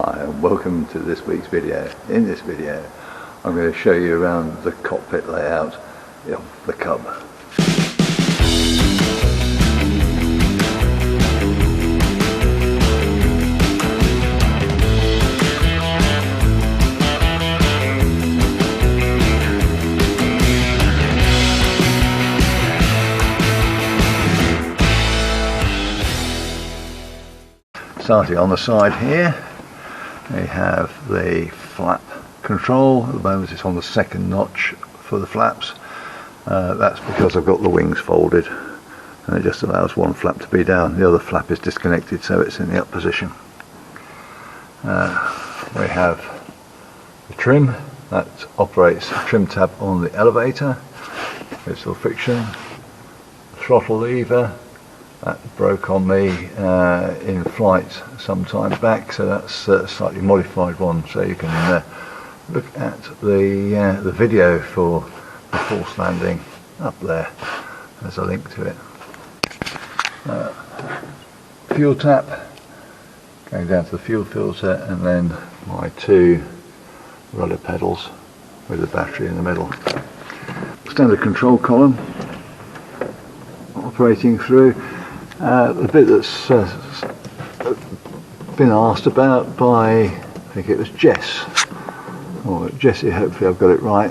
Hi and welcome to this week's video. In this video I'm going to show you around the cockpit layout of the Cub. Starting on the side here, we have the flap control. At the moment it's on the second notch for the flaps. That's because I've got the wings folded and it just allows one flap to be down. The other flap is disconnected, so it's in the up position. We have the trim that operates the trim tab on the elevator. It's the friction, throttle lever. That broke on me in flight some time back, so that's a slightly modified one, so you can look at the video for the forced landing up there. There's a link to it. Fuel tap going down to the fuel filter, and then my two rudder pedals with the battery in the middle. Standard control column operating through. The bit that's been asked about by, I think it was Jess, or Jessie, hopefully I've got it right,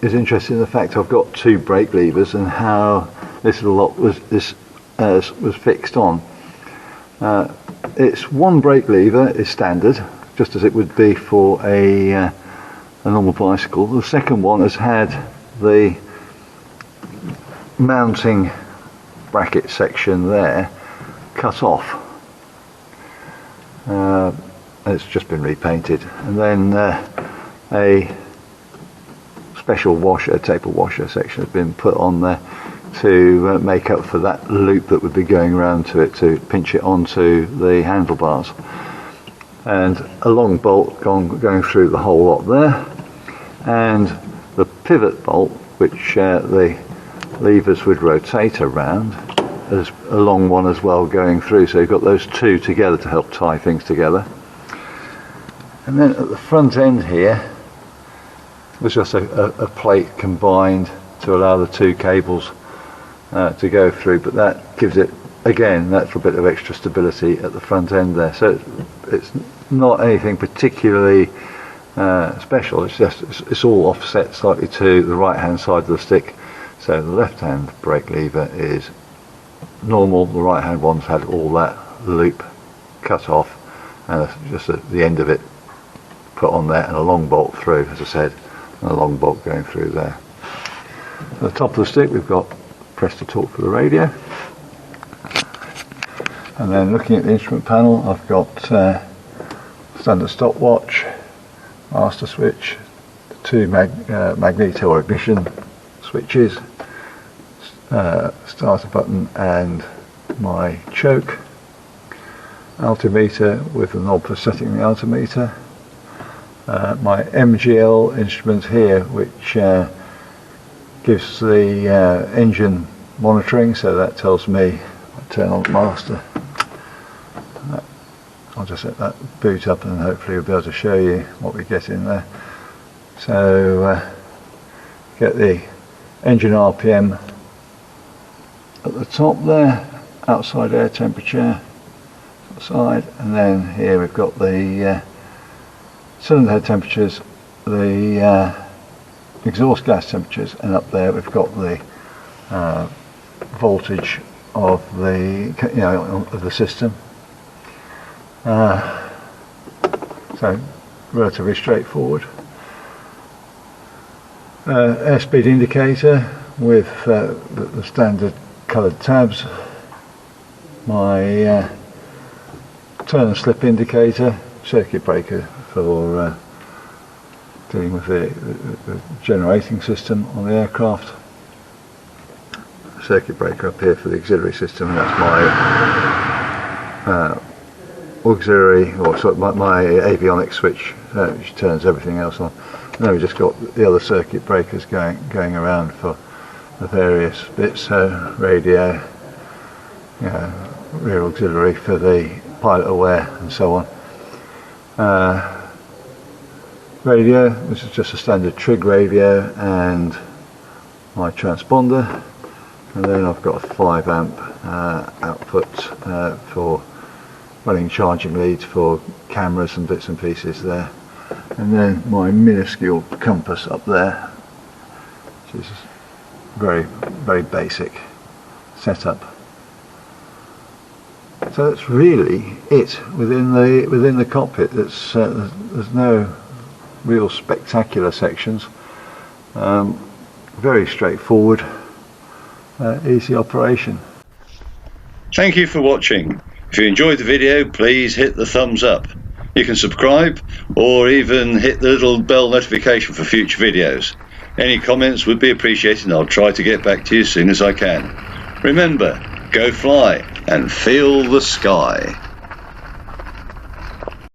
is interested in the fact I've got two brake levers and how this little lot was fixed on. It's one brake lever is standard, just as it would be for a normal bicycle. The second one has had the mounting bracket section there cut off. It's just been repainted, and then a special washer, taper washer section has been put on there to make up for that loop that would be going around to it to pinch it onto the handlebars, and a long bolt going through the whole lot there, and the pivot bolt which the levers would rotate around. There's a long one as well going through, so you've got those two together to help tie things together. And then at the front end here there's just a plate combined to allow the two cables to go through, but that gives it, again, that's a bit of extra stability at the front end there. So it's not anything particularly special, it's just it's all offset slightly to the right hand side of the stick. So the left hand brake lever is normal, the right hand one's had all that loop cut off and just at the end of it put on there, and a long bolt through, as I said, and a long bolt going through there. At the top of the stick we've got press to talk for the radio, and then looking at the instrument panel I've got standard stopwatch, master switch, two magneto or ignition switches, starter button, and my choke, altimeter with the knob for setting the altimeter, my MGL instrument here which gives the engine monitoring, so that tells me I turn on the master. I'll just let that boot up and hopefully we'll be able to show you what we get in there. So get the engine RPM at the top there, outside air temperature side, and then here we've got the cylinder head temperatures, the exhaust gas temperatures, and up there we've got the voltage of the of the system. So relatively straightforward. Airspeed indicator with the standard coloured tabs, my turn and slip indicator, circuit breaker for dealing with the generating system on the aircraft, circuit breaker up here for the auxiliary system, and that's my auxiliary, or sorry, my avionics switch which turns everything else on. And then we've just got the other circuit breakers going around for the various bits, so radio, rear auxiliary for the pilot aware and so on. radio. This is just a standard trig radio and my transponder, and then I've got a 5 amp output for running charging leads for cameras and bits and pieces there, and then my minuscule compass up there, which is very basic setup. So that's really it within the cockpit. There's no real spectacular sections. Very straightforward, easy operation. Thank you for watching. If you enjoyed the video, please hit the thumbs up. You can subscribe or even hit the little bell notification for future videos. Any comments would be appreciated, and I'll try to get back to you as soon as I can. Remember, go fly and feel the sky.